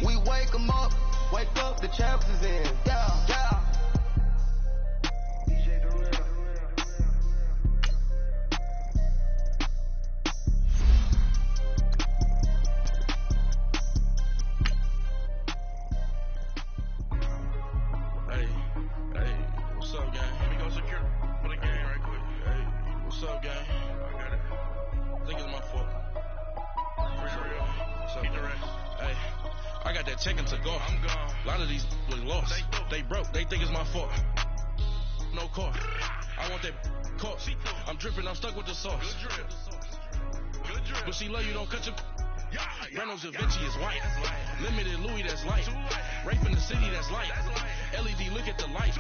We wake 'em up, the champs is in. Yeah, yeah. What's up, gang? Let me go secure for the game right quick. Hey, what's up, gang? I got it. I think it's my fault. For real. What's up, hey, I got that check and took off. I'm gone. A lot of these was lost. They broke. They think it's my fault. No car. I want that caught. I'm dripping. I'm stuck with the sauce. Good drip. Good drip. But she love you. Don't cut your. Reynolds Da Vinci is white. Limited Louis, that's light. Rape in the city, that's light. LED, look at the light.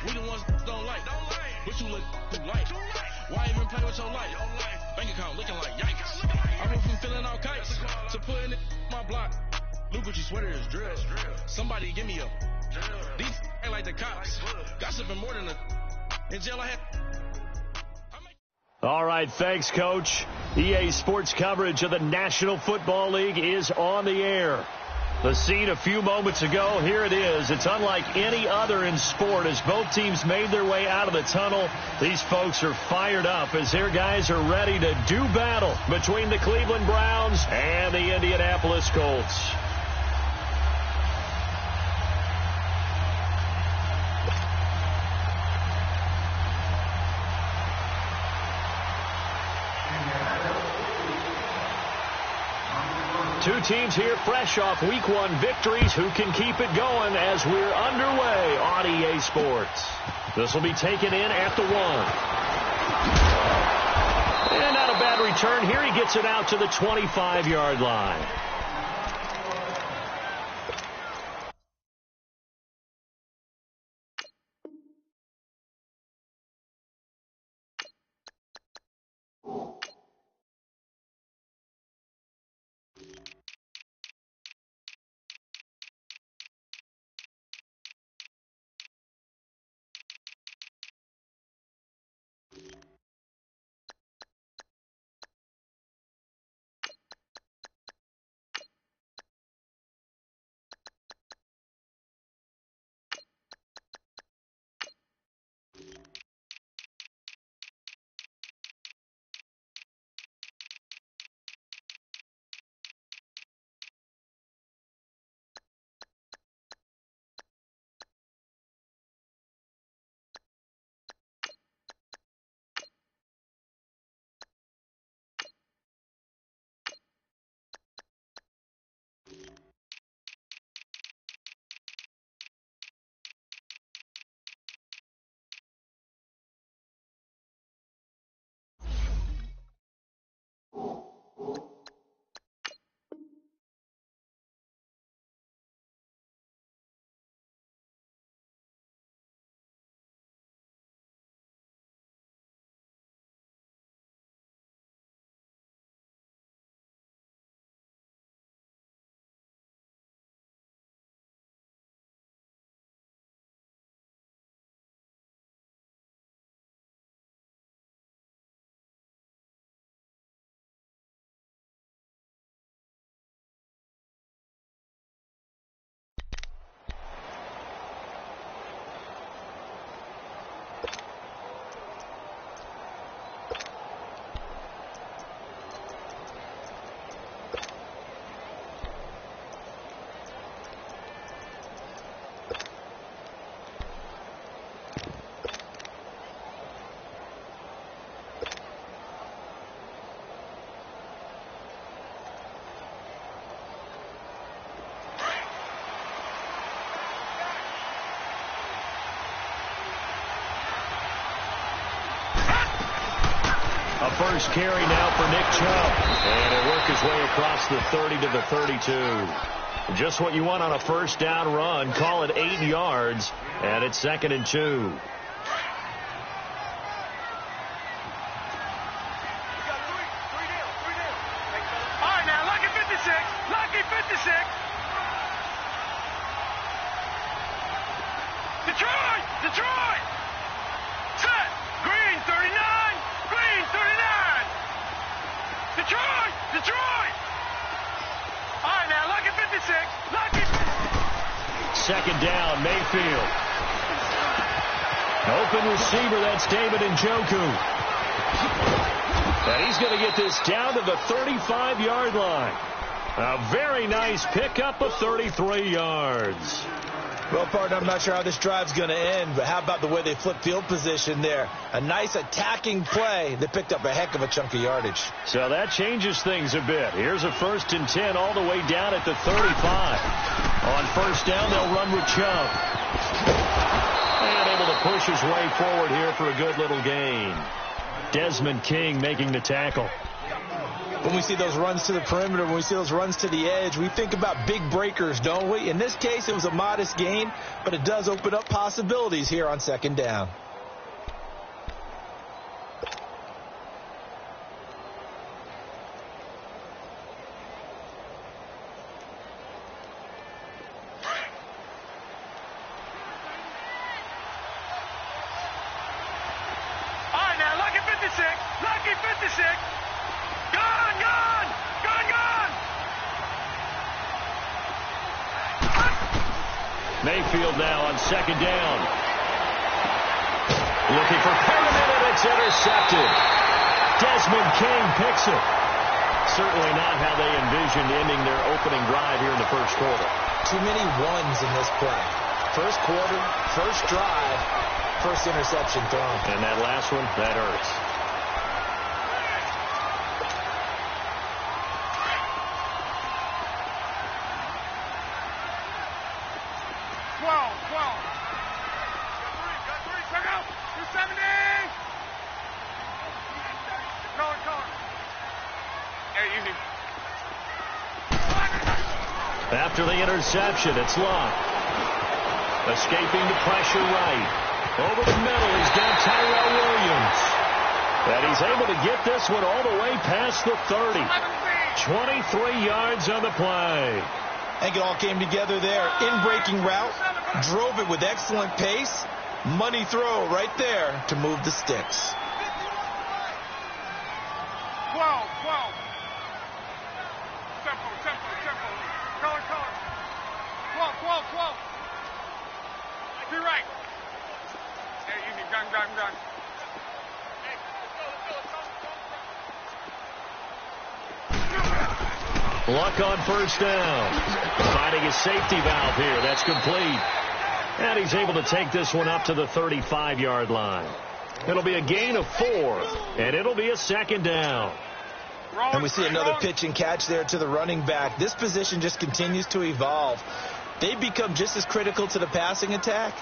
We the ones don't like. But you look too light. Why even play with your life? Bank account looking like yikes. I went from filling out kites to putting it in my block. Look what you sweater is drill. Somebody give me a. These ain't like the cops. Gossiping more than a. In jail I had. All right, thanks, Coach. EA Sports coverage of the National Football League is on the air. The scene a few moments ago, here it is. It's unlike any other in sport as both teams made their way out of the tunnel. These folks are fired up as their guys are ready to do battle between the Cleveland Browns and the Indianapolis Colts. Two teams here fresh off Week 1 victories. Who can keep it going as we're underway on EA Sports? This will be taken in at the 1. And not a bad return here. He gets it out to the 25-yard line. A first carry now for Nick Chubb. And he'll work his way across the 30 to the 32. Just what you want on a first down run. Call it 8 yards. And it's 2nd and 2. All right, now, lucky 56. Lucky 56. Detroit! Detroit! Set! Green 39! Green 39! Detroit! Detroit! All right, now, lucky 56. Lucky 56. second down. Mayfield. Open receiver, that's David Njoku. And he's going to get this down to the 35-yard line. A very nice pickup of 33 yards. Well, partner, I'm not sure how this drive's going to end, but how about the way they flip field position there? A nice attacking play. They picked up a heck of a chunk of yardage. So that changes things a bit. Here's a 1st and 10 all the way down at the 35. On first down, they'll run with Chubb. And able to push his way forward here for a good little gain. Desmond King making the tackle. When we see those runs to the perimeter, when we see those runs to the edge, we think about big breakers, don't we? In this case, it was a modest gain, but it does open up possibilities here on second down. All right, now, lucky 56. Lucky 56. Gone, gone, gone, gone. Mayfield now on second down. Looking for Perriman, and it's intercepted. Desmond King picks it. Certainly not how they envisioned ending their opening drive here in the first quarter. Too many ones in this play. First quarter, first drive, first interception thrown. And that last one, that hurts. After the interception, it's Locke. Escaping the pressure right. Over the middle, he's got Tyrell Williams. And he's able to get this one all the way past the 30. 23 yards on the play. I think it all came together there. In-breaking route. Drove it with excellent pace. Money throw right there to move the sticks. 12. Tempo. Color. 12. To your right. Hey, easy. Gun. Luck on first down. Finding a safety valve here. That's complete. And he's able to take this one up to the 35-yard line. It'll be a gain of 4, and it'll be a second down. And we see another pitch and catch there to the running back. This position just continues to evolve. They become just as critical to the passing attack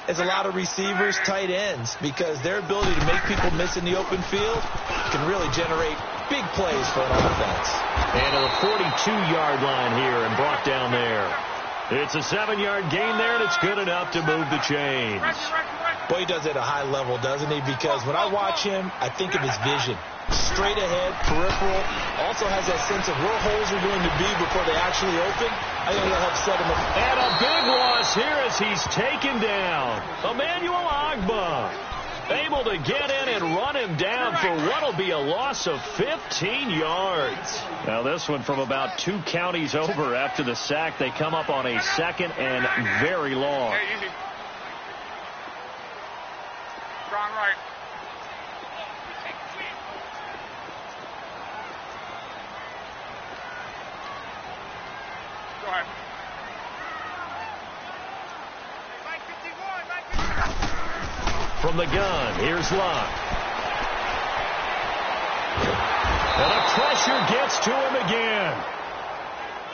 as a lot of receivers, tight ends, because their ability to make people miss in the open field can really generate big plays for an offense. And to the 42-yard line here and brought down there. It's a 7-yard gain there, and it's good enough to move the chains. Boy, he does it at a high level, doesn't he? Because when I watch him, I think of his vision. Straight ahead, peripheral, also has that sense of where holes are going to be before they actually open. I think that'll help set him up. And a big loss here as he's taken down. Emmanuel Agba able to get in and run him down for what will be a loss of 15 yards. Now this one from about 2 counties over after the sack. They come up on a second and very long. Hey, easy. Strong right. Go ahead. From the gun, here's Locke. And the pressure gets to him again.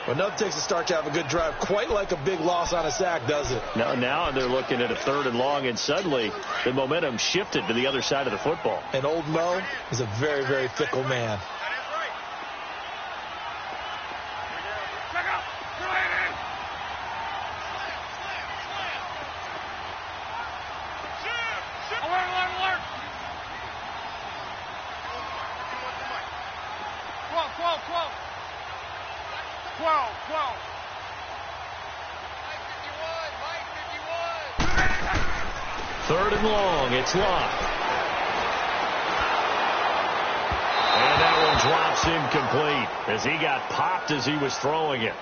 Well, enough takes a start to have a good drive. Quite like a big loss on a sack, does it? Now they're looking at a 3rd and long, and suddenly the momentum shifted to the other side of the football. And old Mo is a very, very fickle man. Third and long, it's Locke. And that one drops incomplete as he got popped as he was throwing it.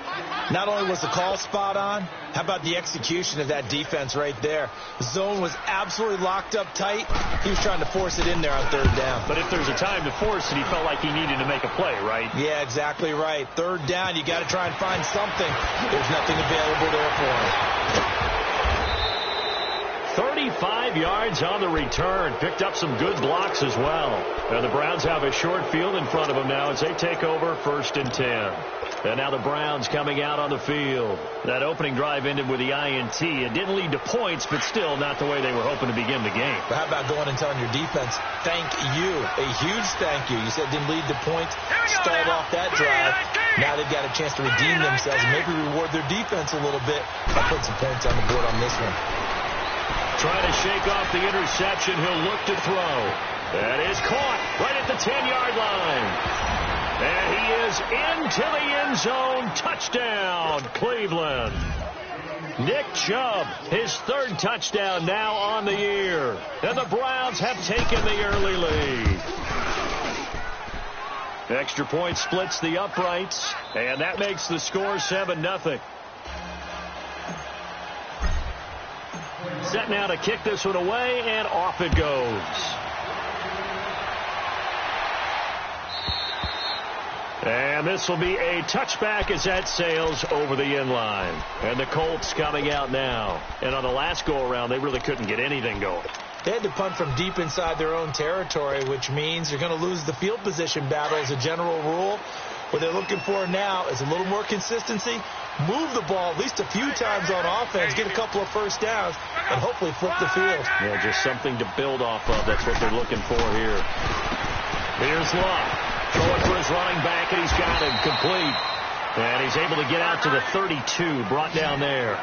Not only was the call spot on, how about the execution of that defense right there? The zone was absolutely locked up tight. He was trying to force it in there on third down. But if there's a time to force it, he felt like he needed to make a play, right? Yeah, exactly right. Third down, you got to try and find something. There's nothing available there for him. 35 yards on the return. Picked up some good blocks as well. And the Browns have a short field in front of them now as they take over 1st and 10. And now the Browns coming out on the field. That opening drive ended with the INT. It didn't lead to points, but still not the way they were hoping to begin the game. But how about going and telling your defense, thank you, a huge thank you. You said it didn't lead to points, stalled off that drive. Now they've got a chance to redeem themselves and maybe reward their defense a little bit by putting some points on the board on this one. Trying to shake off the interception. He'll look to throw. That is caught right at the 10-yard line. And he is into the end zone. Touchdown, Cleveland. Nick Chubb, his 3rd touchdown now on the year. And the Browns have taken the early lead. Extra point splits the uprights, and that makes the score 7-0. Set now to kick this one away, and off it goes. And this will be a touchback as that sails over the end line. And the Colts coming out now. And on the last go-around, they really couldn't get anything going. They had to punt from deep inside their own territory, which means you're going to lose the field position battle as a general rule. What they're looking for now is a little more consistency, move the ball at least a few times on offense, get a couple of first downs, and hopefully flip the field. Yeah, just something to build off of. That's what they're looking for here. Here's Locke. Throwing for his running back, and he's got him complete. And he's able to get out to the 32, brought down there.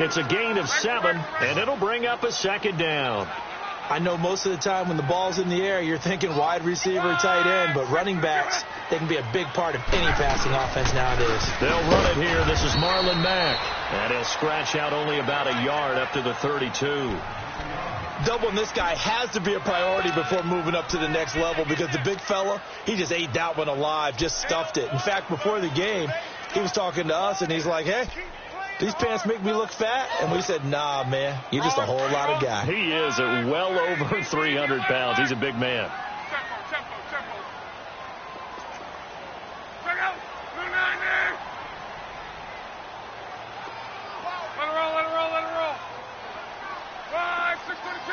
It's a gain of 7, and it'll bring up a 2nd down. I know most of the time when the ball's in the air, you're thinking wide receiver, tight end, but running backs, they can be a big part of any passing offense nowadays. They'll run it here. This is Marlon Mack. And he'll scratch out only about a yard up to the 32. Doubling this guy has to be a priority before moving up to the next level because the big fella, he just ate that one alive, just stuffed it. In fact, before the game, he was talking to us, and he's like, hey, these pants make me look fat? And we said, nah, man, you're just a whole lot of guy. He is at well over 300 pounds. He's a big man. Let it roll. 5, 6, 22.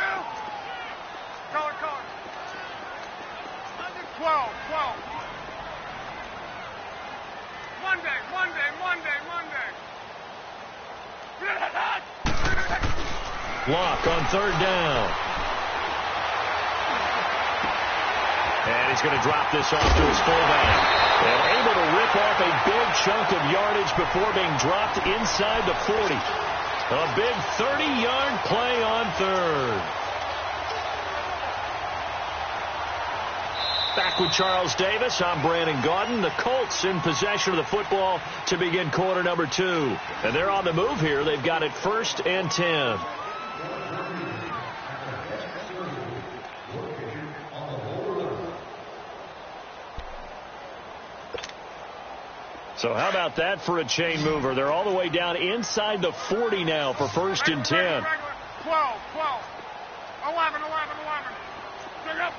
Color. 12. Monday. Locke on 3rd down. And he's going to drop this off to his fullback. And able to rip off a big chunk of yardage before being dropped inside the 40. A big 30-yard play on 3rd. Back with Charles Davis, I'm Brandon Gaudin. The Colts in possession of the football to begin quarter number 2. And they're on the move here. They've got it 1st and 10. So how about that for a chain mover? They're all the way down inside the 40 now for 1st and 10. 12. 11. Bring up.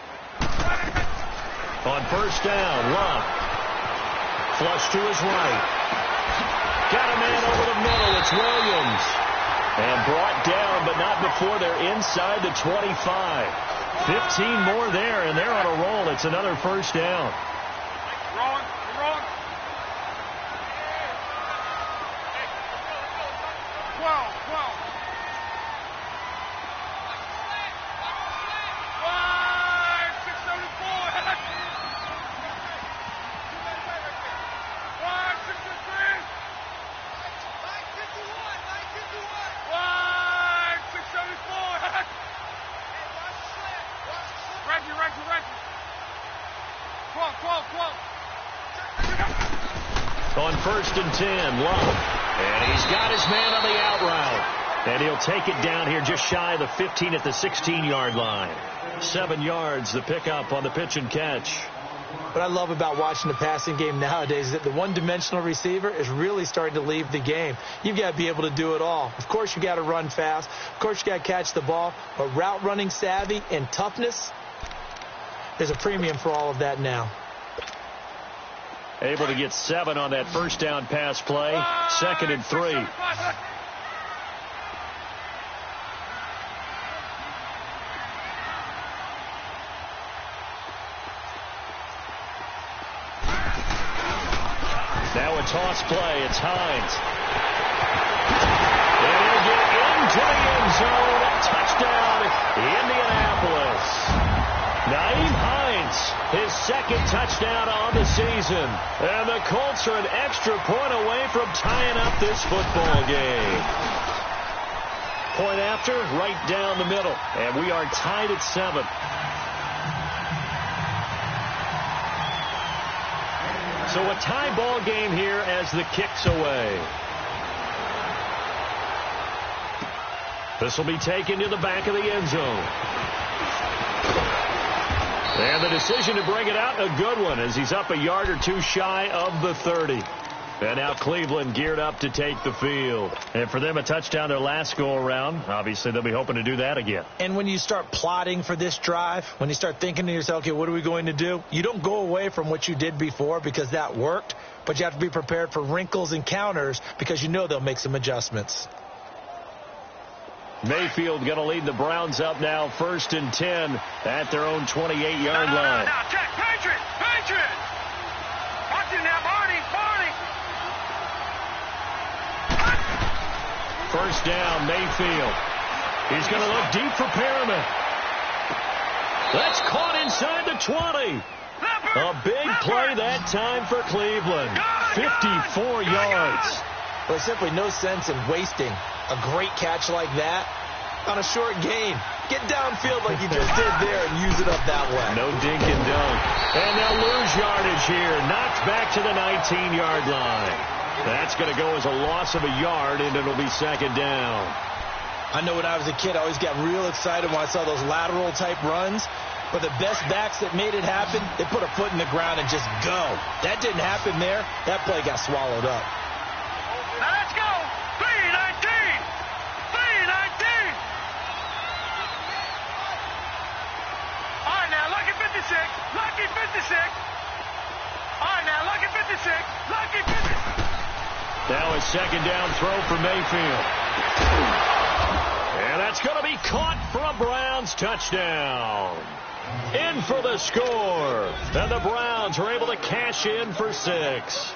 On 1st down, Locke. Flush to his right. Got a man over the middle. It's Williams. And brought down, but not before they're inside the 25. 15 more there, and they're on a roll. It's another 1st down. Rolling. 12. 12. On 1st and 10, Locke. And he's got his man on the out route. And he'll take it down here just shy of the 15 at the 16-yard line. 7 yards, the pickup on the pitch and catch. What I love about watching the passing game nowadays is that the one-dimensional receiver is really starting to leave the game. You've got to be able to do it all. Of course, you got to run fast. Of course, you got to catch the ball. But route running savvy and toughness, there's a premium for all of that now. Able to get 7 on that first down pass play. 2nd and 3. Now a toss play. It's Hines. And he'll get into the end zone. Touchdown, Indianapolis. Naeem Hines, his 2nd touchdown on the season. And the Colts are an extra point away from tying up this football game. Point after, right down the middle. And we are tied at 7. So a tie ball game here as the kick's away. This will be taken to the back of the end zone. And the decision to bring it out, a good one, as he's up a yard or two shy of the 30. And now Cleveland geared up to take the field. And for them, a touchdown their last go-around. Obviously, they'll be hoping to do that again. And when you start plotting for this drive, when you start thinking to yourself, okay, what are we going to do? You don't go away from what you did before because that worked, but you have to be prepared for wrinkles and counters because you know they'll make some adjustments. Mayfield going to lead the Browns up now, 1st and 10 at their own 28-yard line. Now, check, Patriot! Watch him now, Barney! First down, Mayfield. He's going to look deep for Perriman. That's caught inside the 20. A big play that time for Cleveland. 54 yards. Well, there's simply no sense in wasting a great catch like that on a short gain. Get downfield like you just did there and use it up that way. No dink and dunk. And they'll lose yardage here. Knocked back to the 19-yard line. That's going to go as a loss of a yard, and it'll be 2nd down. I know when I was a kid, I always got real excited when I saw those lateral-type runs. But the best backs that made it happen, they put a foot in the ground and just go. That didn't happen there. That play got swallowed up. Now let's go! 3-19! All right, now, lucky 56! All right, now, lucky 56! Now a 2nd down throw for Mayfield. And that's going to be caught for a Browns touchdown. In for the score. And the Browns are able to cash in for 6.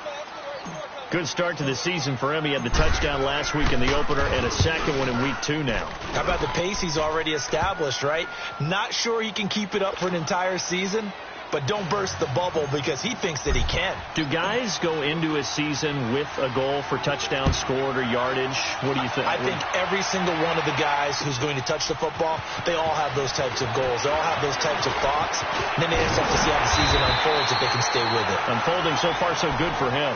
Good start to the season for him. He had the touchdown last week in the opener and a second one in week 2 now. How about the pace he's already established, right? Not sure he can keep it up for an entire season, but don't burst the bubble because he thinks that he can. Do guys go into a season with a goal for touchdown scored or yardage? What do you think? I think every single one of the guys who's going to touch the football, they all have those types of goals. They all have those types of thoughts. And then they just have to see how the season unfolds if they can stay with it. Unfolding so far so good for him.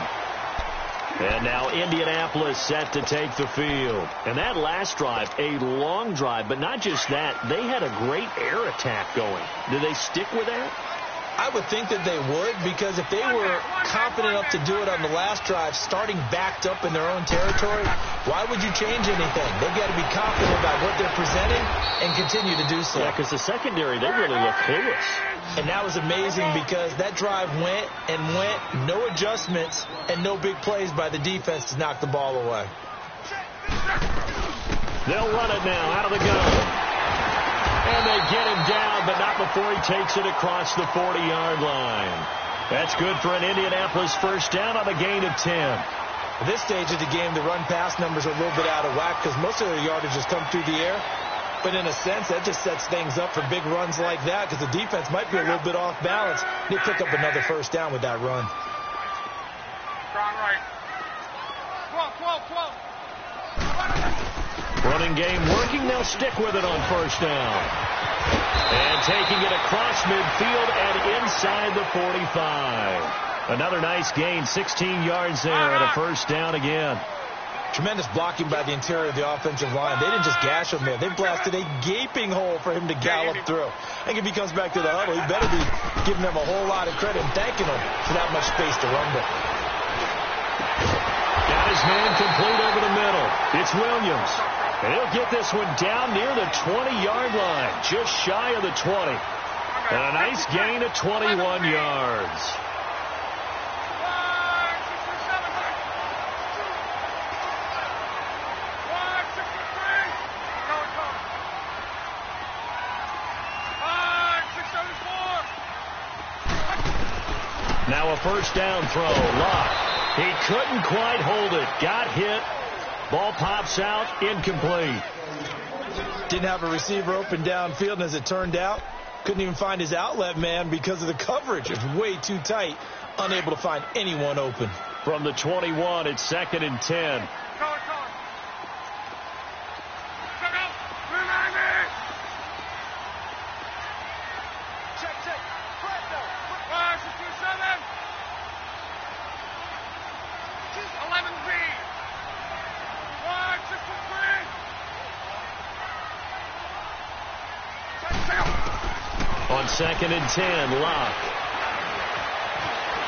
And now Indianapolis set to take the field. And that last drive, a long drive, but not just that. They had a great air attack going. Do they stick with that? I would think that they would, because if they were confident enough to do it on the last drive, starting backed up in their own territory, why would you change anything? They've got to be confident about what they're presenting and continue to do so. Yeah, because the secondary, they really look clueless. And that was amazing because that drive went and went, no adjustments, and no big plays by the defense to knock the ball away. They'll run it now out of the gun. And they get him down, but not before he takes it across the 40-yard line. That's good for an Indianapolis first down on a gain of 10. At this stage of the game, the run-pass numbers are a little bit out of whack because most of their yardage has come through the air. But in a sense, that just sets things up for big runs like that because the defense might be a little bit off balance. They pick up another first down with that run. Strong right. 12. Running game working. They'll stick with it on first down. And taking it across midfield and inside the 45. Another nice gain, 16 yards there and a first down again. Tremendous blocking by the interior of the offensive line. They didn't just gash him there. They blasted a gaping hole for him to gallop through. I think if he comes back to the huddle, he better be giving them a whole lot of credit and thanking them for that much space to rumble. Got his man complete over the middle. It's Williams. And he'll get this one down near the 20-yard line, just shy of the 20. And a nice gain of 21 yards. Now a first down throw. Locke. He couldn't quite hold it. Got hit. Ball pops out. Incomplete. Didn't have a receiver open downfield, and as it turned out, couldn't even find his outlet man because of the coverage. It was way too tight. Unable to find anyone open. From the 21, it's 2nd and 10. On 2nd and 10, Locke.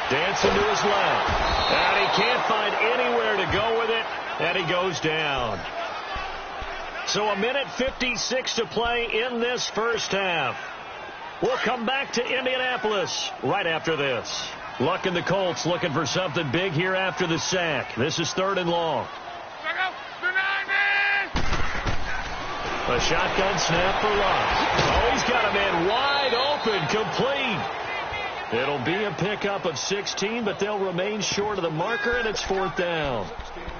Dancing to his left. And he can't find anywhere to go with it. And he goes down. So a minute 56 to play in this first half. We'll come back to Indianapolis right after this. Luck and the Colts looking for something big here after the sack. This is 3rd and long. A shotgun snap for Locke. Oh, he's got a man wide open, complete. It'll be a pickup of 16, but they'll remain short of the marker, and it's 4th down.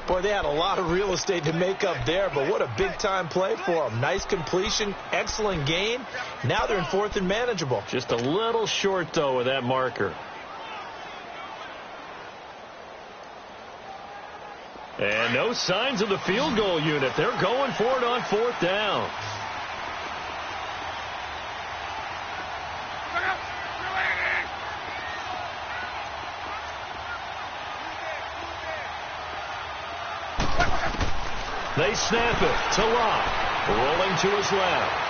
Boy, they had a lot of real estate to make up there, but what a big-time play for them. Nice completion, excellent gain. Now they're in 4th and manageable. Just a little short, though, with that marker. And no signs of the field goal unit. They're going for it on 4th down. They snap it to Locke. Rolling to his left.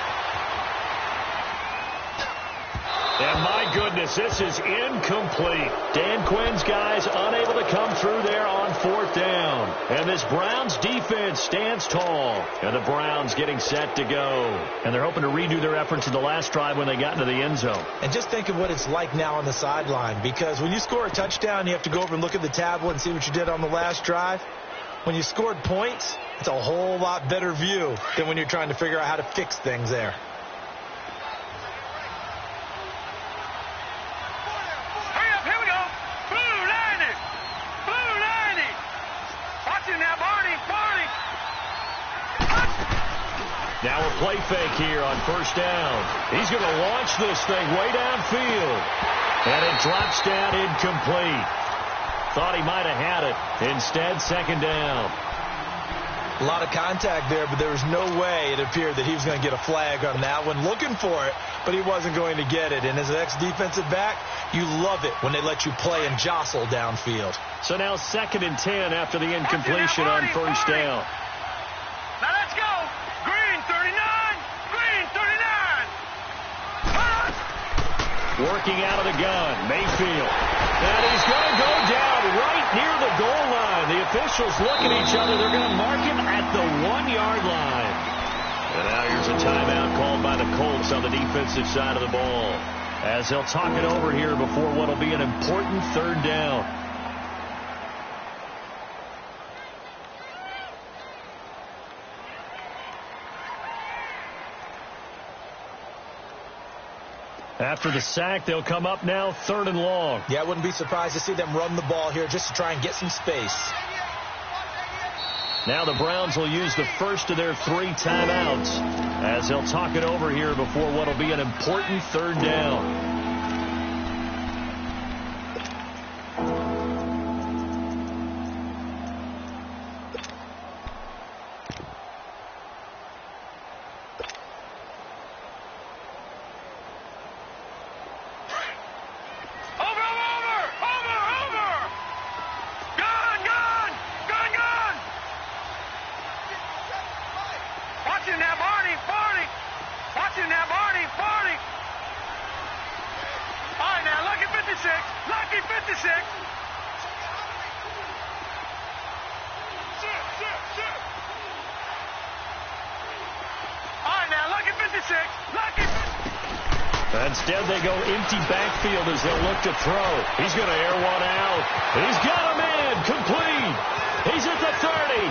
And my goodness, this is incomplete. Dan Quinn's guys unable to come through there on 4th down. And this Browns defense stands tall. And the Browns getting set to go. And they're hoping to redo their efforts in the last drive when they got into the end zone. And just think of what it's like now on the sideline. Because when you score a touchdown, you have to go over and look at the tablet and see what you did on the last drive. When you scored points, it's a whole lot better view than when you're trying to figure out how to fix things there. Now a play fake here on 1st down. He's going to launch this thing way downfield. And it drops down incomplete. Thought he might have had it. Instead, 2nd down. A lot of contact there, but there was no way it appeared that he was going to get a flag on that one. Looking for it, but he wasn't going to get it. And as an ex-defensive back, you love it when they let you play and jostle downfield. So now 2nd and 10 after the incompletion on 1st down. Now let's go. Green 39. Green 39. Working out of the gun, Mayfield. And he's going to go down right near the goal line. The officials look at each other. They're going to mark him at the 1-yard line. And now here's a timeout called by the Colts on the defensive side of the ball, as they'll talk it over here before what will be an important 3rd down. After the sack, they'll come up now 3rd and long. Yeah, I wouldn't be surprised to see them run the ball here just to try and get some space. Now the Browns will use the first of their 3 timeouts as they'll talk it over here before what will be an important 3rd down. Watch it now, Barney. Watch it now, Barney. All right, now, Lucky 56. Lucky 56. All right, now, Lucky 56. Lucky 56. Instead, they go empty backfield as they'll look to throw. He's going to air one out. He's got him in. Complete. He's at the 30,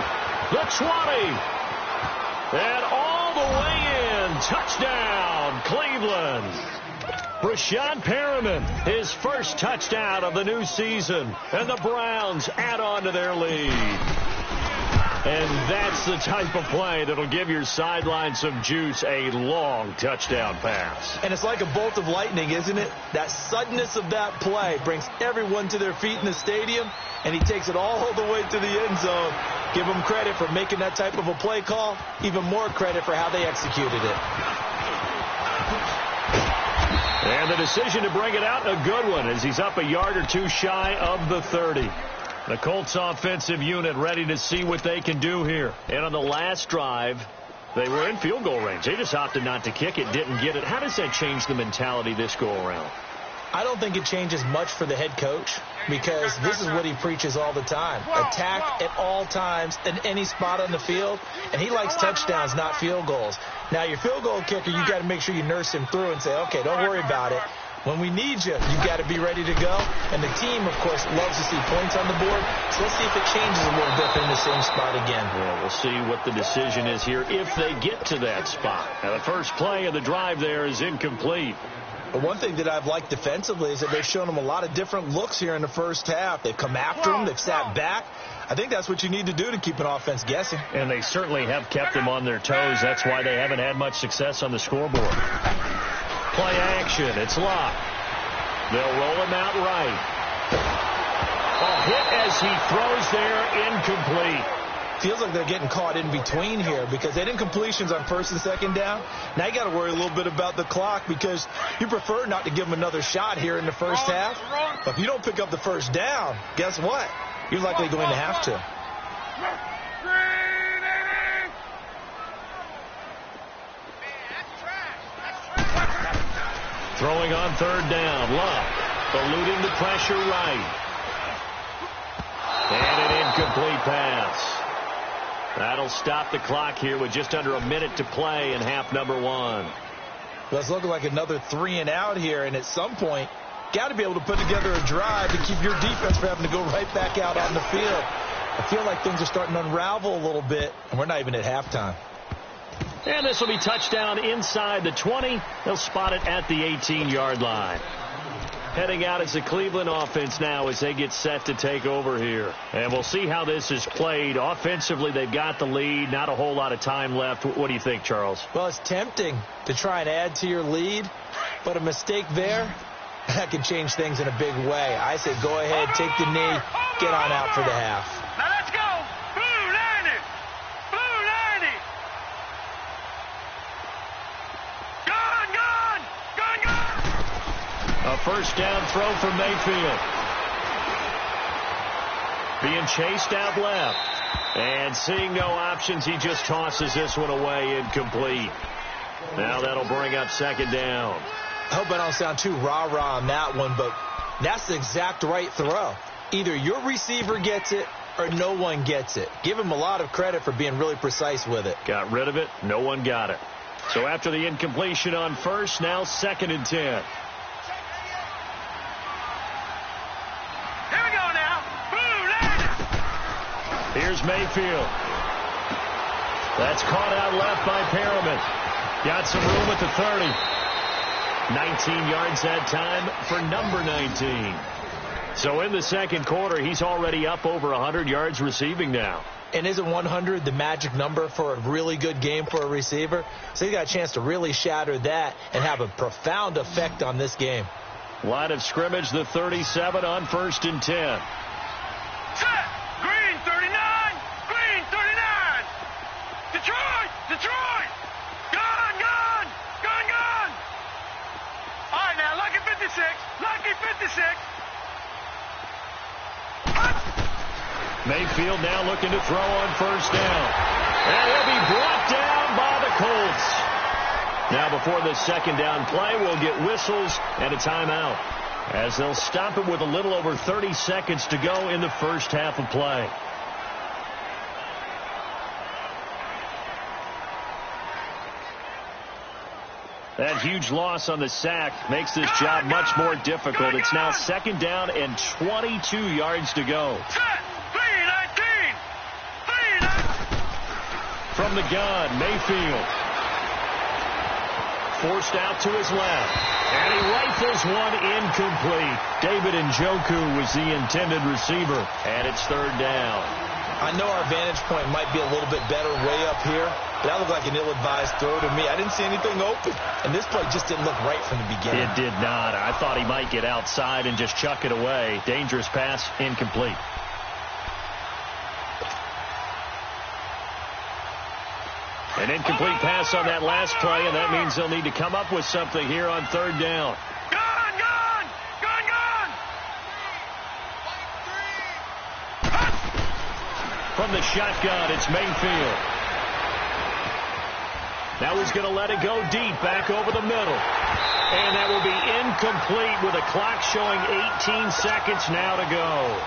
the 20, and all the way in. Touchdown, Cleveland. Brashad Perriman, his first touchdown of the new season, and the Browns add on to their lead. And that's the type of play that'll give your sideline some juice, a long touchdown pass. And it's like a bolt of lightning, isn't it? That suddenness of that play brings everyone to their feet in the stadium, and he takes it all the way to the end zone. Give him credit for making that type of a play call, even more credit for how they executed it. And the decision to bring it out, a good one, as he's up a yard or two shy of the 30. The Colts offensive unit ready to see what they can do here. And on the last drive, they were in field goal range. They just opted not to kick it, didn't get it. How does that change the mentality this go around? I don't think it changes much for the head coach, because this is what he preaches all the time. Attack at all times in any spot on the field, and he likes touchdowns, not field goals. Now, your field goal kicker, you got to make sure you nurse him through and say, okay, don't worry about it. When we need you, you got to be ready to go. And the team, of course, loves to see points on the board. So let's see if it changes a little bit in the same spot again. Well, we'll see what the decision is here if they get to that spot. Now, the first play of the drive there is incomplete. But one thing that I've liked defensively is that they've shown him a lot of different looks here in the first half. They've come after him. They've sat back. I think that's what you need to do to keep an offense guessing. And they certainly have kept them on their toes. That's why they haven't had much success on the scoreboard. Play action. It's locked. They'll roll him out right. A hit as he throws there, incomplete. Feels like they're getting caught in between here because they didn't completions on first and second down. Now you got to worry a little bit about the clock because you prefer not to give them another shot here in the first half. But if you don't pick up the first down, guess what? You're likely going to have to. Throwing on third down. Luck eluding the pressure right. And an incomplete pass. That'll stop the clock here with just under a minute to play in half number one. Well, it's looking like another 3 and out here, and at some point, got to be able to put together a drive to keep your defense from having to go right back out on the field. I feel like things are starting to unravel a little bit, and we're not even at halftime. And this will be touchdown inside the 20. They'll spot it at the 18-yard line. Heading out as the Cleveland offense now as they get set to take over here. And we'll see how this is played. Offensively, they've got the lead. Not a whole lot of time left. What do you think, Charles? Well, it's tempting to try and add to your lead, but a mistake there, that can change things in a big way. I say go ahead, take the knee, get on out for the half. Now let's go. Blue 90. Blue 90. Gun. A first down throw for Mayfield. Being chased out left. And seeing no options, he just tosses this one away, incomplete. Now that'll bring up second down. I hope I don't sound too rah-rah on that one, but that's the exact right throw. Either your receiver gets it or no one gets it. Give him a lot of credit for being really precise with it. Got rid of it. No one got it. So after the incompletion on first, now 2nd and 10. Here we go now. Blue 90. Here's Mayfield. That's caught out left by Perriman. Got some room at the 30. 19 yards that time for number 19. So in the second quarter, he's already up over 100 yards receiving now. And isn't 100 the magic number for a really good game for a receiver? So he got a chance to really shatter that and have a profound effect on this game. Line of scrimmage, the 37 on 1st and 10. Set. Green 39. Green 39. Detroit. Gun. All right, now, Lucky 56. Lucky 56. Mayfield now looking to throw on first down. And he'll be brought down by the Now before this second down play, we'll get whistles and a timeout, as they'll stop it with a little over 30 seconds to go in the first half of play. That huge loss on the sack makes this job much more difficult. It's now second down and 22 yards to go. From the gun, Mayfield. Forced out to his left. And he rifles one incomplete. David Njoku was the intended receiver. And it's third down. I know our vantage point might be a little bit better way up here, but that looked like an ill-advised throw to me. I didn't see anything open, and this play just didn't look right from the beginning. It did not. I thought he might get outside and just chuck it away. Dangerous pass, incomplete. An incomplete pass on that last play, and that means they'll need to come up with something here on third down. From the shotgun, it's Mayfield. Now he's going to let it go deep, back over the middle. And that will be incomplete with a clock showing 18 seconds now to go.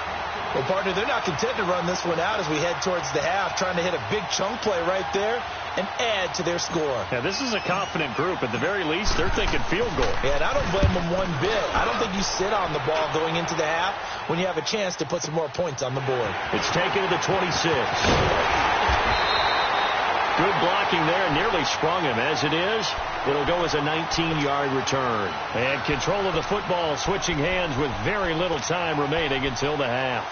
Well, partner, they're not content to run this one out as we head towards the half, trying to hit a big chunk play right there and add to their score. Now, this is a confident group. At the very least, they're thinking field goal. Yeah, and I don't blame them one bit. I don't think you sit on the ball going into the half when you have a chance to put some more points on the board. It's taken to the 26. Good blocking there, nearly sprung him. As it is, it'll go as a 19-yard return. And control of the football switching hands with very little time remaining until the half.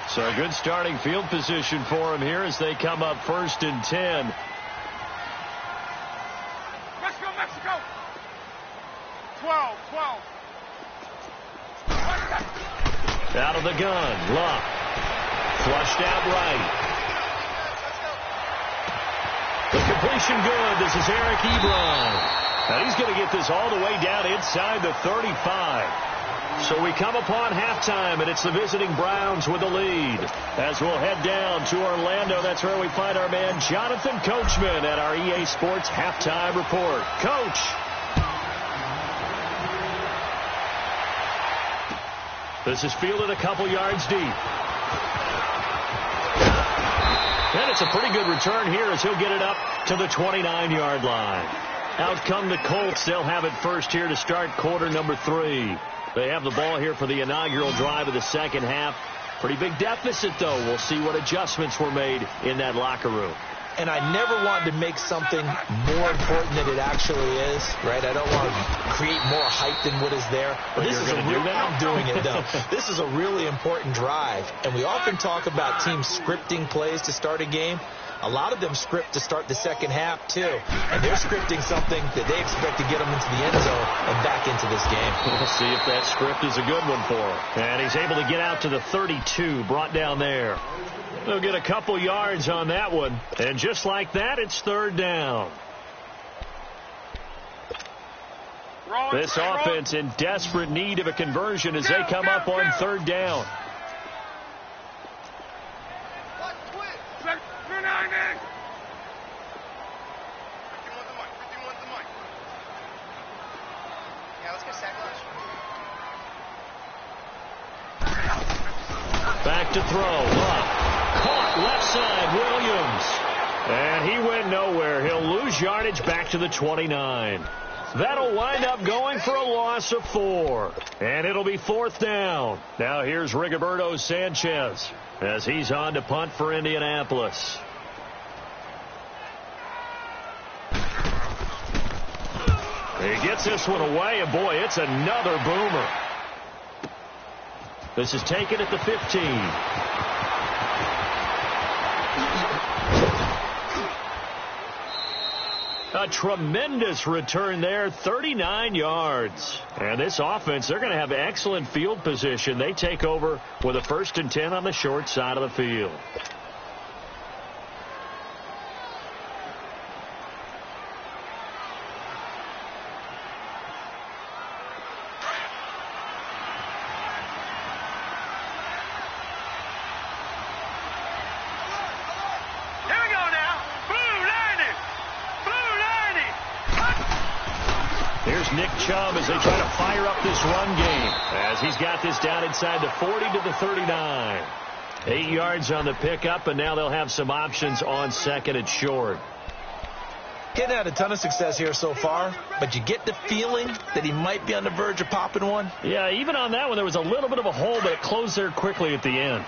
So a good starting field position for him here as they come up first and 10. Let's go, Mexico! 12. Out of the gun, Luck. Flushed out right. The completion good. This is Eric Ebron. Now he's going to get this all the way down inside the 35. So we come upon halftime, and it's the visiting Browns with the lead. As we'll head down to Orlando, that's where we find our man Jonathan Coachman at our EA Sports Halftime Report. Coach. This is fielded a couple yards deep. And it's a pretty good return here as he'll get it up to the 29-yard line. Out come the Colts. They'll have it first here to start quarter number 3. They have the ball here for the inaugural drive of the second half. Pretty big deficit, though. We'll see what adjustments were made in that locker room. And I never wanted to make something more important than it actually is, right? I don't want to create more hype than what is there. But this is a real, I'm doing it, though. This is a really important drive. And we often talk about teams scripting plays to start a game. A lot of them script to start the second half, too. And they're scripting something that they expect to get them into the end zone and back into this game. We'll see if that script is a good one for him. And he's able to get out to the 32, brought down there. They'll get a couple yards on that one. And just like that, it's third down. This offense in desperate need of a conversion as they come up on third down. Back to throw. Luck. Caught left side, Williams. And he went nowhere. He'll lose yardage back to the 29. That'll wind up going for a loss of 4. And it'll be fourth down. Now here's Rigoberto Sanchez as he's on to punt for Indianapolis. He gets this one away, and boy, it's another boomer. This is taken at the 15. A tremendous return there, 39 yards. And this offense, they're going to have excellent field position. They take over with a 1st and 10 on the short side of the field. Here we go now. Blue, landed. Nick Chubb as they try to fire up this run game. As he's got this down inside the 40 to the 39. 8 yards on the pickup, and now they'll have some options on second and short. Getting had a ton of success here so far, but you get the feeling that he might be on the verge of popping one. Yeah, even on that one, there was a little bit of a hole, but it closed there quickly at the end.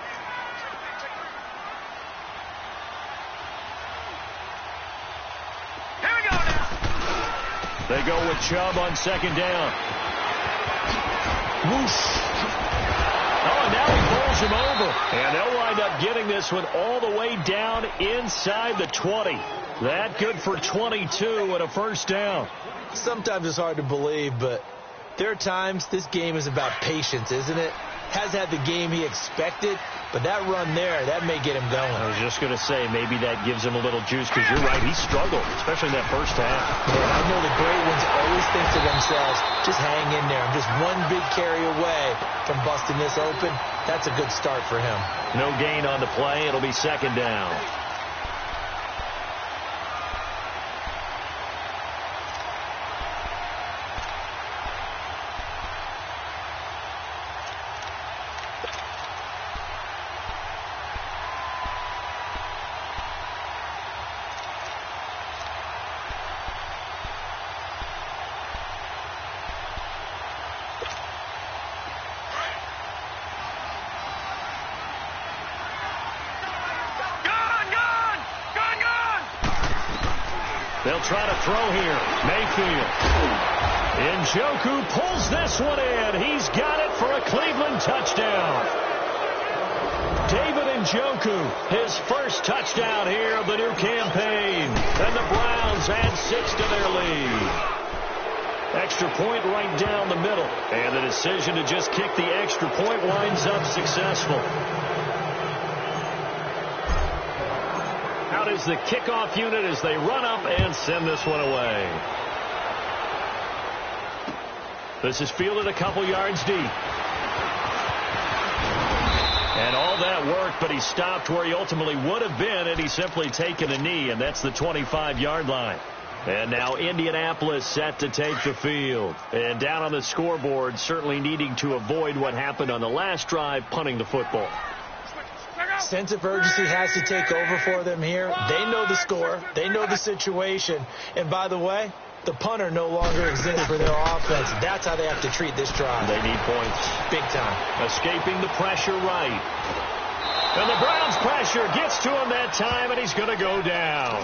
Here we go now. They go with Chubb on second down. Whoosh. Oh, and now he pulls him over. And they'll wind up getting this one all the way down inside the 20. That good for 22 and a first down. Sometimes it's hard to believe, but there are times this game is about patience, isn't it? Has had the game he expected, but that run there, that may get him going. I was just going to say, maybe that gives him a little juice, because you're right, he struggled, especially in that first half. Yeah, I know the great ones always think to themselves, just hang in there. I'm just one big carry away from busting this open. That's a good start for him. No gain on the play. It'll be second down. They'll try to throw here. Mayfield. Njoku pulls this one in. He's got it for a Cleveland touchdown. David Njoku, his first touchdown here of the new campaign. And the Browns add 6 to their lead. Extra point right down the middle. And the decision to just kick the extra point winds up successful. Out is the kickoff unit as they run up and send this one away. This is fielded a couple yards deep. And all that worked, but he stopped where he ultimately would have been had he simply taken a knee, and that's the 25-yard line. And now Indianapolis set to take the field. And down on the scoreboard, certainly needing to avoid what happened on the last drive, punting the football. Sense of urgency has to take over for them here. They know the score. They know the situation. And by the way, the punter no longer exists for their offense. That's how they have to treat this drive. They need points. Big time. Escaping the pressure right. And the Browns' pressure gets to him that time, and he's going to go down.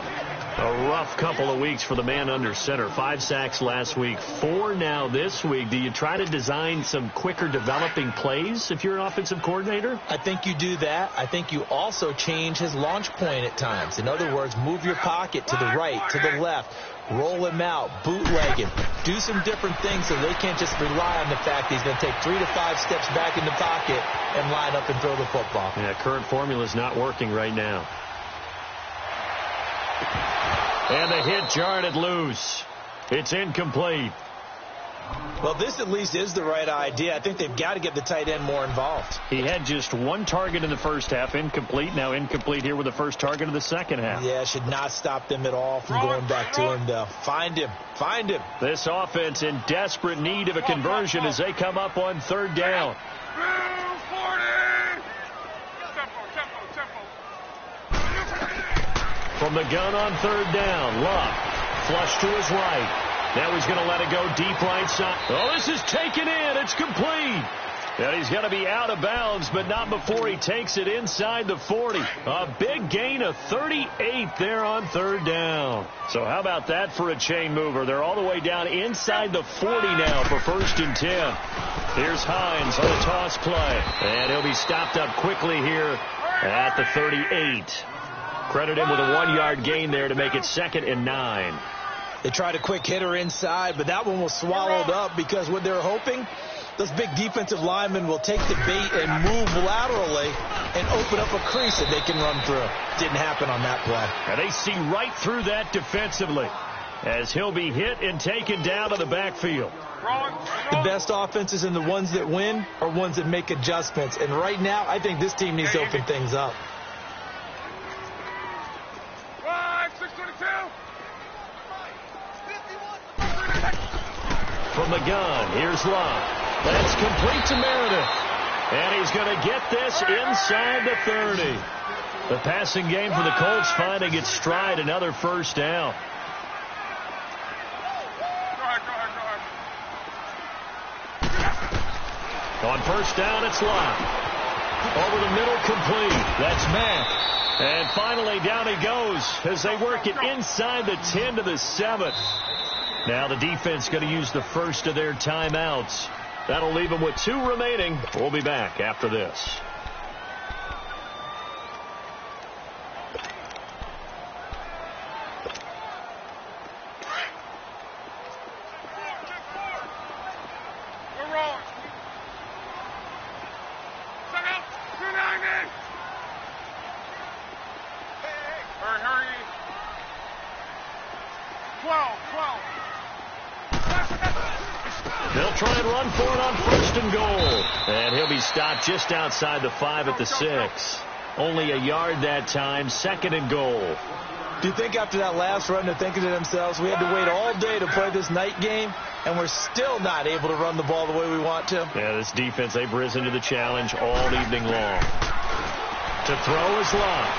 A rough couple of weeks for the man under center. 5 sacks last week, 4 now this week. Do you try to design some quicker developing plays if you're an offensive coordinator? I think you do that. I think you also change his launch point at times. In other words, move your pocket to the right, to the left. Roll him out, bootleg him. Do some different things so they can't just rely on the fact he's going to take 3 to 5 steps back in the pocket and line up and throw the football. Yeah, current formula is not working right now. And the hit jarred it loose. It's incomplete. Well, this at least is the right idea. I think they've got to get the tight end more involved. He had just 1 target in the first half, incomplete. Now incomplete here with the first target of the second half. Yeah, should not stop them at all from going back to him, though. Find him. Find him. This offense in desperate need of a conversion as they come up on 3rd down. From the gun on 3rd down, Luck, flush to his right. Now he's going to let it go deep right side. Oh, this is taken in. It's complete. And he's going to be out of bounds, but not before he takes it inside the 40. A big gain of 38 there on 3rd down. So how about that for a chain mover? They're all the way down inside the 40 now for 1st and 10. Here's Hines on a toss play. And he'll be stopped up quickly here at the 38. Credit him with a 1-yard gain there to make it 2nd and 9. They tried a quick hitter inside, but that one was swallowed up because what they're hoping, those big defensive linemen will take the bait and move laterally and open up a crease that they can run through. Didn't happen on that play. And they see right through that defensively as he'll be hit and taken down to the backfield. The best offenses and the ones that win are ones that make adjustments. And right now, I think this team needs to open things up. 622. from the gun. Here's Love. That's complete to Meredith. And he's going to get this inside the 30. The passing game for the Colts finding its stride, another first down. On first down, it's Love. Over the middle, complete. That's Mack. And finally, down he goes as they work it inside the 10 to the 7. Now the defense going to use the first of their timeouts. That'll leave them with 2 remaining. We'll be back after this. They'll try and run for it on first and goal. And he'll be stopped just outside the 5 at the 6. Only a yard that time, 2nd and goal. Do you think after that last run they're thinking to themselves, we had to wait all day to play this night game, and we're still not able to run the ball the way we want to? Yeah, this defense, they've risen to the challenge all evening long. To throw is Love.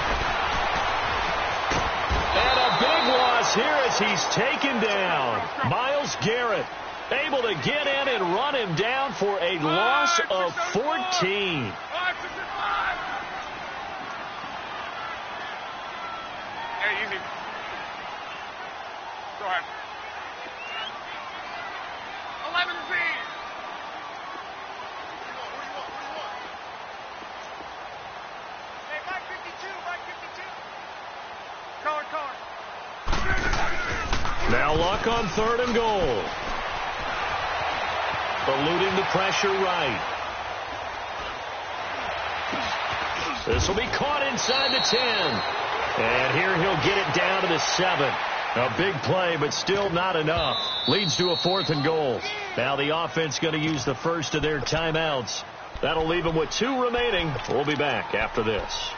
And a big loss here as he's taken down. Myles Garrett able to get in and run him down for a loss of 14. Hey, easy. Go ahead. 11 Z. Hey, Mike 52, Mike 52. Color. Now Luck on 3rd and goal. Eluding the pressure right. This will be caught inside the 10. And here he'll get it down to the 7. A big play, but still not enough. Leads to a 4th and goal. Now the offense going to use the first of their timeouts. That'll leave them with 2 remaining. We'll be back after this.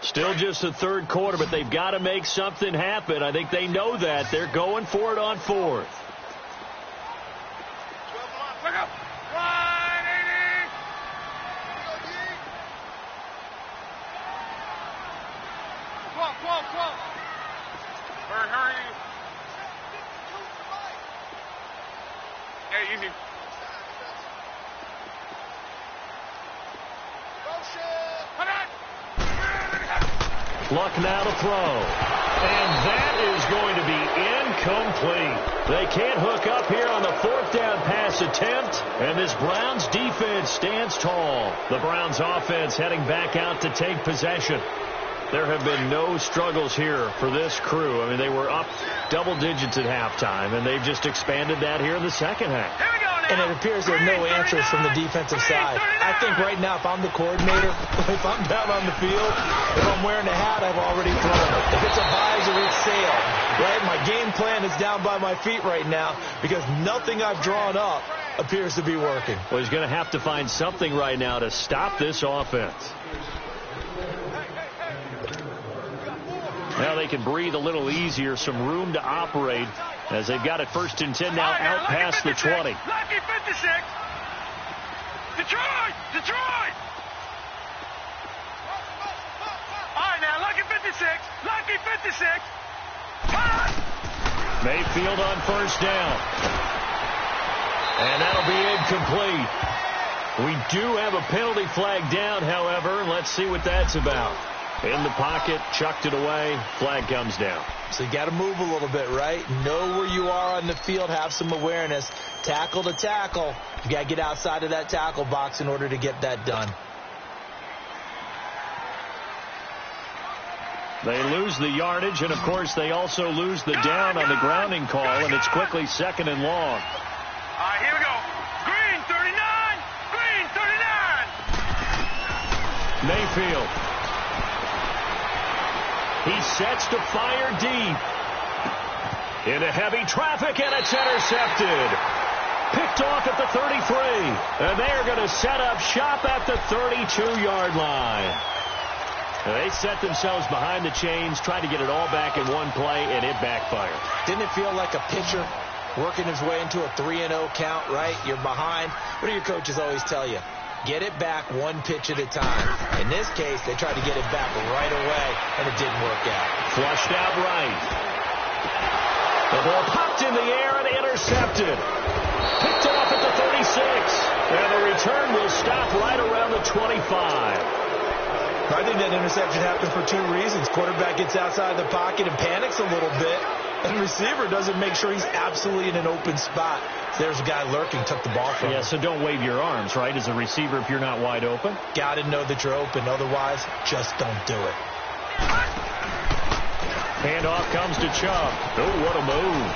Still just the 3rd quarter, but they've got to make something happen. I think they know that. They're going for it on 4th. Look up. 180. Twelve. Hurry. Hey, easy. Luck now to throw. And that is going to be incomplete. They can't hook up here on the 4th down pass attempt. And this Browns defense stands tall. The Browns offense heading back out to take possession. There have been no struggles here for this crew. I mean, they were up double digits at halftime, and they've just expanded that here in the second half. Here we go now. And it appears there are no answers from the defensive side. I think right now, if I'm the coordinator, if I'm down on the field, if I'm wearing a hat, I've already thrown it. If it's a visor, it's sailed. Right? My game plan is down by my feet right now because nothing I've drawn up appears to be working. Well, he's going to have to find something right now to stop this offense. Now they can breathe a little easier, some room to operate as they've got it 1st and 10 now out past the 20. Lucky 56. Detroit. All right, now, Lucky 56. Mayfield on 1st down. And that'll be incomplete. We do have a penalty flag down, however. Let's see what that's about. In the pocket, chucked it away, flag comes down. So you got to move a little bit, right? Know where you are on the field, have some awareness. Tackle to tackle. You got to get outside of that tackle box in order to get that done. They lose the yardage, and of course they also lose the down on the grounding call, and it's quickly 2nd and long. All right, here we go. Green 39. Mayfield. He sets to fire deep. Into heavy traffic, and it's intercepted. Picked off at the 33. And they're going to set up shop at the 32-yard line. They set themselves behind the chains, tried to get it all back in one play, and it backfired. Didn't it feel like a pitcher working his way into a 3-0 count, right? You're behind. What do your coaches always tell you? Get it back one pitch at a time. In this case, they tried to get it back right away, and it didn't work out. Flushed out right. The ball popped in the air and intercepted. Picked off at the 36. And the return will stop right around the 25. I think that interception happened for two reasons. Quarterback gets outside the pocket and panics a little bit. And the receiver doesn't make sure he's absolutely in an open spot. There's a guy lurking, took the ball from him. Yeah, so don't wave your arms, right, as a receiver if you're not wide open. Got to know that you're open. Otherwise, just don't do it. Handoff comes to Chubb. Oh, what a move.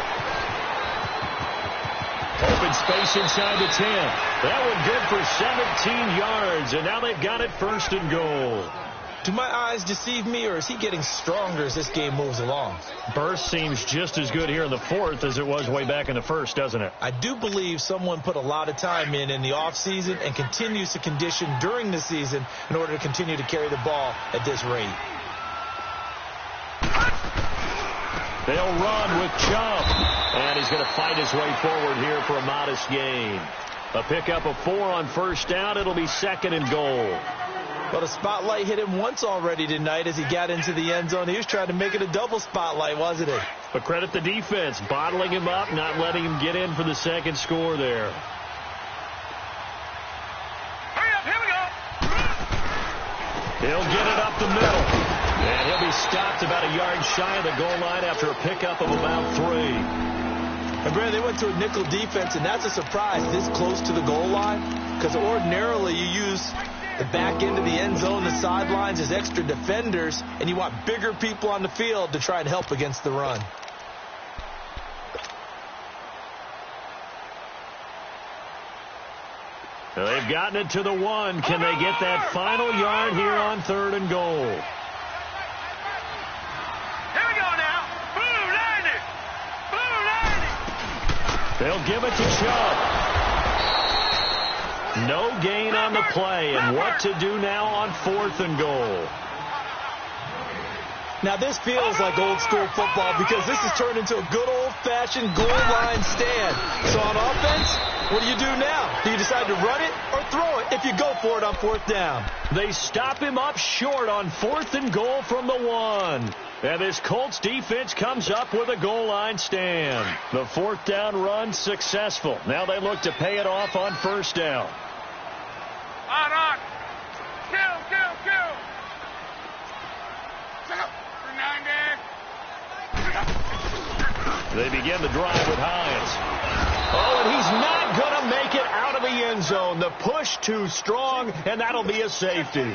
Open space inside the 10. That one good for 17 yards, and now they've got it 1st and goal. Do my eyes deceive me, or is he getting stronger as this game moves along? Burst seems just as good here in the 4th as it was way back in the 1st, doesn't it? I do believe someone put a lot of time in the offseason and continues to condition during the season in order to continue to carry the ball at this rate. They'll run with Chubb, and he's going to fight his way forward here for a modest gain. A pickup of 4 on 1st down. It'll be 2nd and goal. Well, the spotlight hit him once already tonight as he got into the end zone. He was trying to make it a double spotlight, wasn't it? But credit the defense, bottling him up, not letting him get in for the 2nd score there. Hurry up, here we go. He'll get it up the middle. And he'll be stopped about a yard shy of the goal line after a pickup of about 3. And, Brad, they went to a nickel defense, and that's a surprise this close to the goal line, because ordinarily you use the back end of the end zone, the sidelines as extra defenders, and you want bigger people on the field to try and help against the run. Well, they've gotten it to the 1. Can they get that final yard here on 3rd and goal? Here we go now. Blue 90. Blue 90. They'll give it to Chubb. No gain on the play, and what to do now on 4th and goal. Now, this feels like old-school football because this has turned into a good old-fashioned goal line stand. So on offense, what do you do now? Do you decide to run it or throw it if you go for it on 4th down? They stop him up short on 4th and goal from the 1. And this Colts defense comes up with a goal line stand. The 4th down run successful. Now they look to pay it off on 1st down. On. Kill. 390. They begin the drive with Hines. Oh, and he's not going to make it out of the end zone. The push too strong, and that'll be a safety.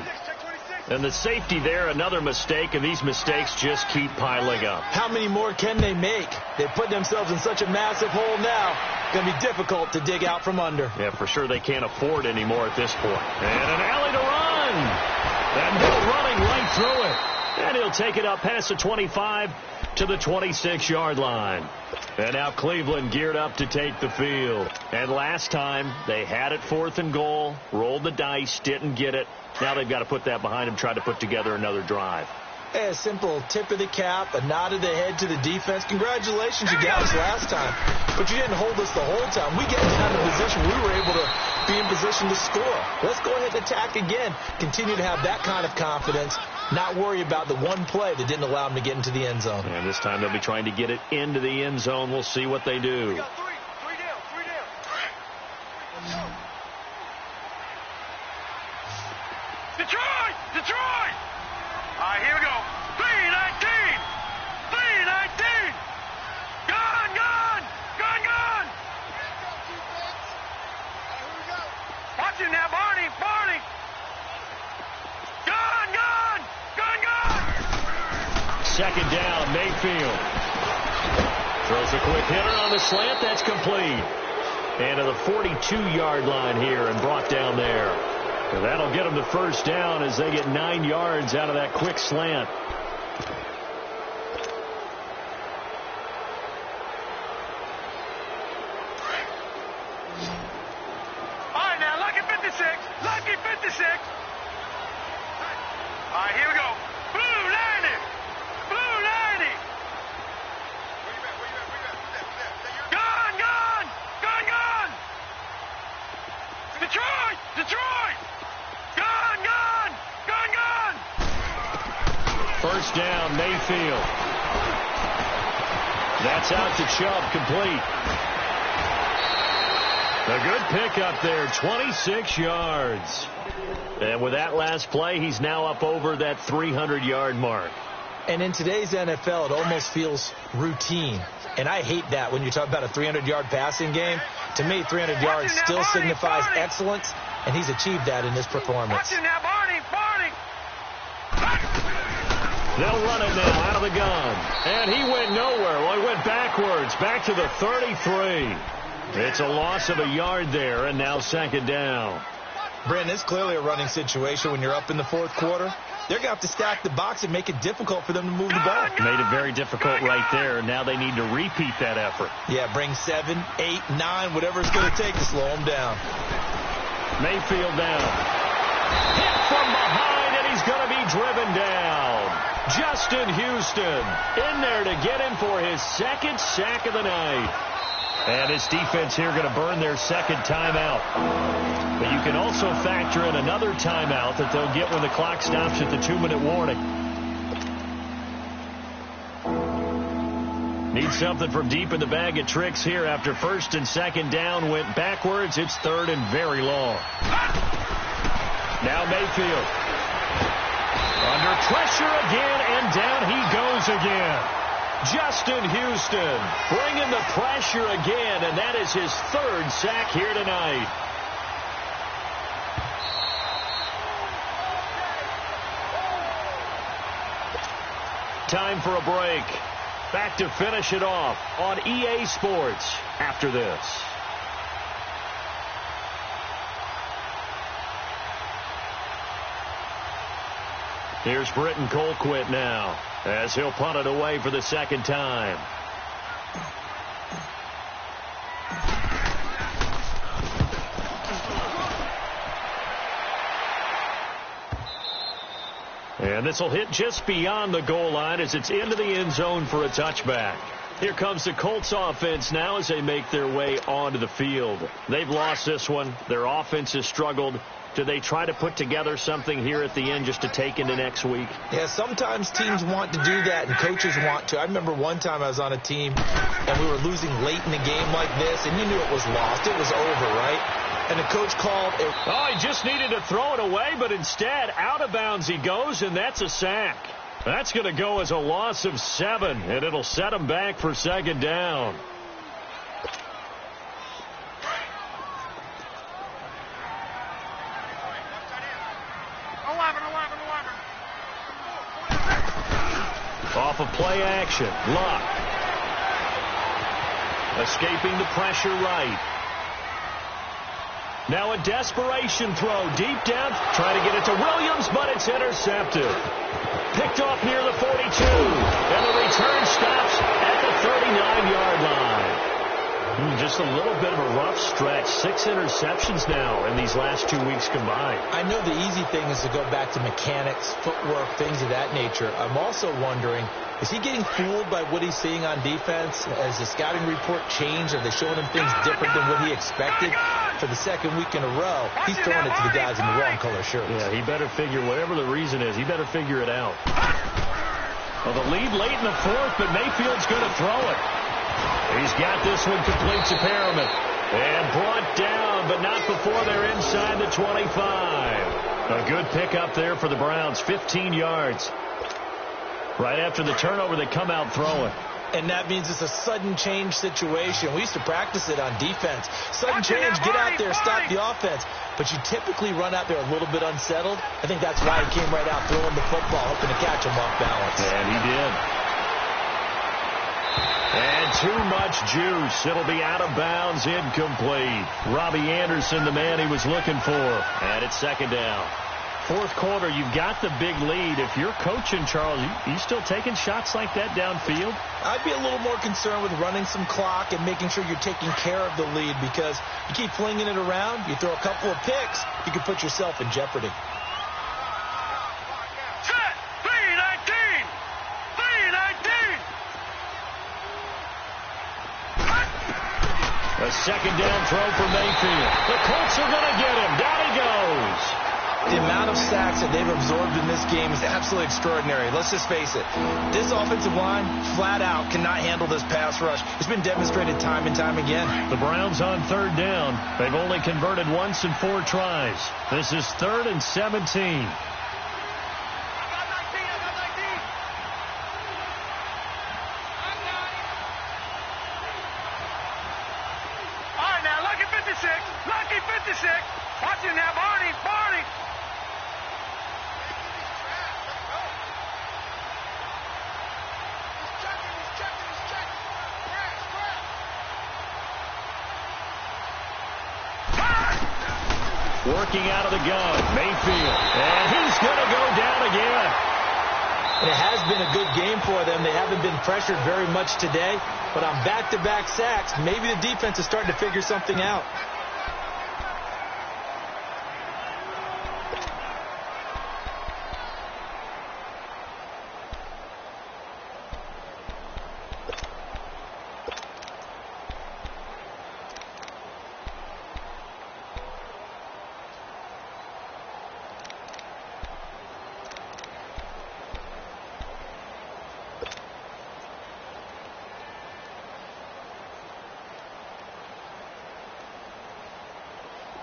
And the safety there, another mistake, and these mistakes just keep piling up. How many more can they make? They put themselves in such a massive hole now. Going to be difficult to dig out from under. Yeah, for sure they can't afford anymore at this point. And an alley to run. And Hill running right through it. And he'll take it up past the 25 to the 26-yard line. And now Cleveland geared up to take the field. And last time they had it 4th and goal, rolled the dice, didn't get it. Now they've got to put that behind them, try to put together another drive. A simple tip of the cap, a nod of the head to the defense. Congratulations, you got us last time. But you didn't hold us the whole time. We get down in position. We were able to be in position to score. Let's go ahead and attack again. Continue to have that kind of confidence. Not worry about the one play that didn't allow them to get into the end zone. And this time they'll be trying to get it into the end zone. We'll see what they do. Three down. Detroit! All right, here we go. 319! Gone! Watch him now, Barney! Gone! 2nd down, Mayfield. Throws a quick hitter on the slant. That's complete. And to the 42-yard line here and brought down there. And that'll get them to 1st down as they get 9 yards out of that quick slant. right, here we go. Blue 90. Blue 90. Gone, gone. Gone, gone. Detroit. Detroit. Gone, gone. Gone, gone. First down, Mayfield. That's out to Chubb, complete. A good pickup there, 26 yards. And with that last play, he's now up over that 300-yard mark. And in today's NFL, it almost feels routine. And I hate that when you talk about a 300-yard passing game. To me, 300 yards still signifies excellence, and he's achieved that in this performance. Watch him now, Barney. Barney. They'll run it now out of the gun. And he went nowhere. Well, he went backwards, back to the 33. It's a loss of a yard there, and now second down. Brent, it's clearly a running situation when you're up in the fourth quarter. They're going to have to stack the box and make it difficult for them to move the ball. Made it very difficult right there. Now they need to repeat that effort. Yeah, bring 7, 8, 9, whatever it's going to take to slow them down. Mayfield down. Hit from behind, and he's going to be driven down. Justin Houston in there to get him for his second sack of the night. And his defense here going to burn their second timeout. But you can also factor in another timeout that they'll get when the clock stops at the 2-minute warning. Need something from deep in the bag of tricks here after first and second down went backwards. It's third and very long. Now Mayfield. Under pressure again, and down he goes again. Justin Houston bringing the pressure again, and that is his third sack here tonight. Time for a break. Back to finish it off on EA Sports after this. Here's Britton Colquitt now as he'll punt it away for the second time. And this will hit just beyond the goal line as it's into the end zone for a touchback. Here comes the Colts offense now as they make their way onto the field. They've lost this one. Their offense has struggled. Do they try to put together something here at the end just to take into next week? Yeah, sometimes teams want to do that and coaches want to. I remember one time I was on a team and we were losing late in the game like this, and you knew it was lost. It was over, right? And the coach called it. Oh, he just needed to throw it away, but instead, out of bounds he goes, and that's a sack. That's going to go as a loss of 7, and it'll set him back for second down. Off of play action. Luck. Escaping the pressure right. Now a desperation throw deep down. Trying to get it to Williams, but it's intercepted. Picked off near the 42. And the return stops at the 39-yard line. Just a little bit of a rough stretch. 6 interceptions now in these last 2 weeks combined. I know the easy thing is to go back to mechanics, footwork, things of that nature. I'm also wondering, is he getting fooled by what he's seeing on defense? Has the scouting report changed? Are they showing him things different than what he expected? For the second week in a row, he's throwing it to the guys in the wrong color shirts. Yeah, he better figure, whatever the reason is, he better figure it out. Well, the lead late in the fourth, but Mayfield's going to throw it. He's got this one complete to Perriman. And brought down, but not before they're inside the 25. A good pickup there for the Browns, 15 yards. Right after the turnover, they come out throwing. And that means it's a sudden change situation. We used to practice it on defense. Sudden change, get out there, stop the offense. But you typically run out there a little bit unsettled. I think that's why he came right out throwing the football, hoping to catch him off balance. And he did. And too much juice. It'll be out of bounds, incomplete. Robbie Anderson, the man he was looking for. And it's second down. Fourth quarter, you've got the big lead. If you're coaching, Charles, you still taking shots like that downfield? I'd be a little more concerned with running some clock and making sure you're taking care of the lead, because you keep flinging it around, you throw a couple of picks, you can put yourself in jeopardy. 2, second down throw for Mayfield. The Colts are going to get him. Down he goes. The amount of sacks that they've absorbed in this game is absolutely extraordinary. Let's just face it. This offensive line, flat out, cannot handle this pass rush. It's been demonstrated time and time again. The Browns on third down. They've only converted once in 4 tries. This is 3rd and 17. Lucky 56. Watch it now, Barney. Working out of the gun, Mayfield. And he's going to go down again. And it has been a good game for them. They haven't been pressured very much today. But on back-to-back sacks, maybe the defense is starting to figure something out.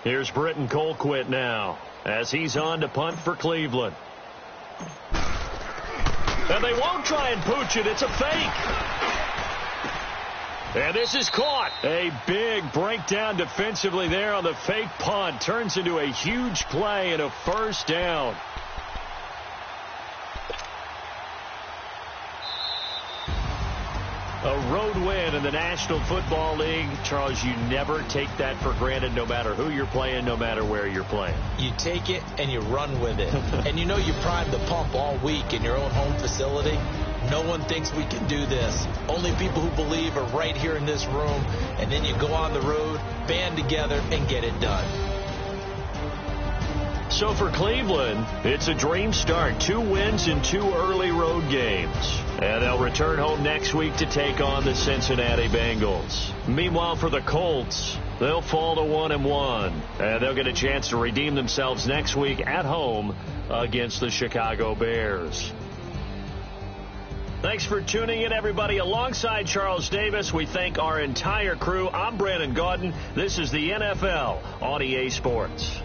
Here's Britton Colquitt now as he's on to punt for Cleveland. And they won't try and pooch it. It's a fake. And this is caught. A big breakdown defensively there on the fake punt. Turns into a huge play and a first down. A road win in the National Football League. Charles, you never take that for granted no matter who you're playing, no matter where you're playing. You take it and you run with it. And you know you primed the pump all week in your own home facility. No one thinks we can do this. Only people who believe are right here in this room. And then you go on the road, band together, and get it done. So for Cleveland, it's a dream start. 2 wins in 2 early road games. And they'll return home next week to take on the Cincinnati Bengals. Meanwhile, for the Colts, they'll fall to 1-1. And they'll get a chance to redeem themselves next week at home against the Chicago Bears. Thanks for tuning in, everybody. Alongside Charles Davis, we thank our entire crew. I'm Brandon Gaudin. This is the NFL on EA Sports.